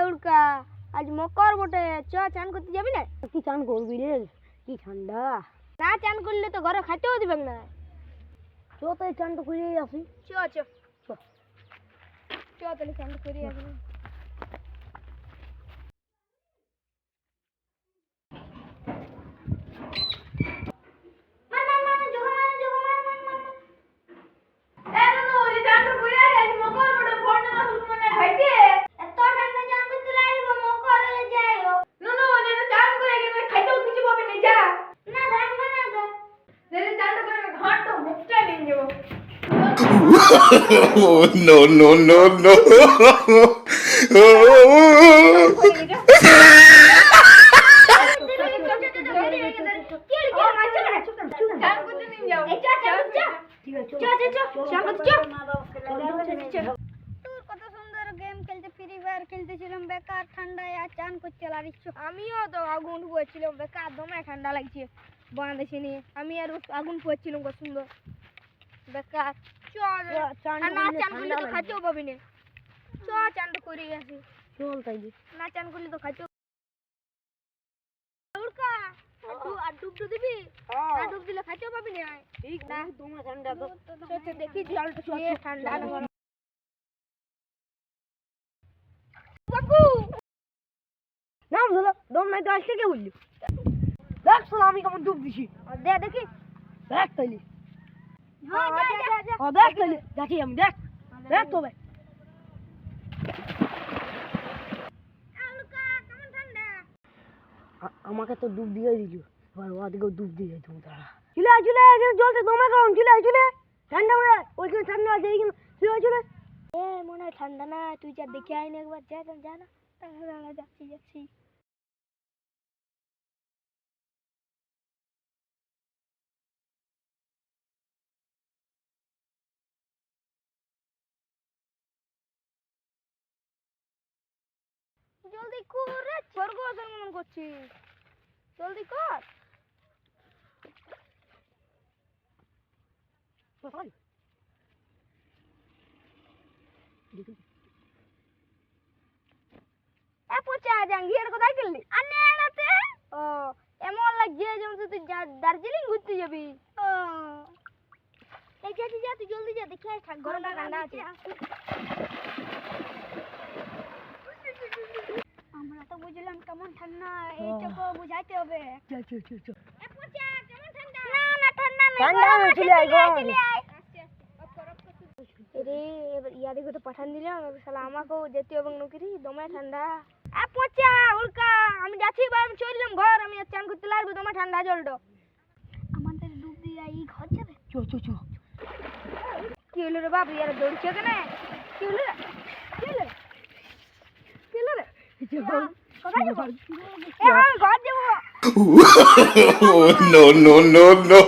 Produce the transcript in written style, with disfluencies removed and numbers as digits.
উড়কা আজ মকর বটে, চ চান করতে যাবি না? কি চান করবি রে? কি ঠান্ডা। না চান করলে তো ঘরে খাইতেও দিবেন না। চ তাই চানটা করেই আসি। চ চ চ তাহলে চানটা করে আসি। No, no, no, no. কত সুন্দর গেম খেলতে, ফ্রি ফায়ার খেলতেছিলাম, বেকার ঠান্ডায় আর চান করতে লাগছে। আমিও তো আগুন পুড়ছিলাম, বেকার দমে ঠান্ডা লাগছে বাংলাদেশে নিয়ে। আমি আর আগুন পুড়ছিলাম কত সুন্দর, বেকার। না চান করলে তো খাইতেও পাবি না। চ চানটা করে আসি। চল তাই না চান করলে তো খাইতেও উড়কা আর ডুব দিবি। না ডুব দিলে খাইতেও পাবি না। ঠিক না, তোমার ঠান্ডা তো দেখি জলটা শুয়ে ঠান্ডা না গরম। বাবু নাম ধরো, দম নাই তো আসলে কে বললি? দেখ শোন আমি কেমন ডুব দিছি। দে দেখি। দেখ তাইলে। হ্যাঁ যা ও দেখ তাইলে, দেখি আমি দেখ দেখ তো ভাই। উড়কা কেমন ঠান্ডা। আমাকে তো ডুব দিয়ে দিল, এবার ওদিকেও ডুব দিয়ে তুমি তারা। চলে এখানে জলটা দমে গরম। চলে ঠান্ডা মনে হয়, ওইখানে ঠান্ডা আছে, এইখানে চলে। এ মনে হয় ঠান্ডা না, তুই যা দেখে আয় না একবার। যা না, তাহলে যাচ্ছি। জলদি কর রে, স্বর্গ মন করছিস, জলদি কর। পচা জাঙ্গিয়ার কোথায় গেলি? আনে আনাতে। ও এমন লাগছে যেমন তুই দার্জিলিং ঘুরতে যাবি। ও এই যা তুই জলদি যা, দেখে আয় ঘরটা ঠান্ডা আছে। আমরা তো বুঝলাম কেমন ঠান্ডা, এইটুকু বুঝাইতে হবে। চল পচা কেমন ঠান্ডা? না ঠান্ডা না, ঠান্ডা না, চলে আয় গরম। রে এবার ইয়ারে তো পাঠান দিলাম, শালা আমাকেও যেতে হবে নকরি, দমে ঠান্ডা। পচা উড়কা আমি যাচ্ছি, আমি চললাম ঘর। আমি আর চান করতে লাগবে, দমে ঠান্ডা জলটা। আমাদের ডুব দিয়ে এই ঘর যাবে। চল কি হলো রে বাবু, ইয়ার দৌড়ছে কেন? কি হলো রে? কোথায় যাবো? আমি ঘর যাবো। No, no, no, no.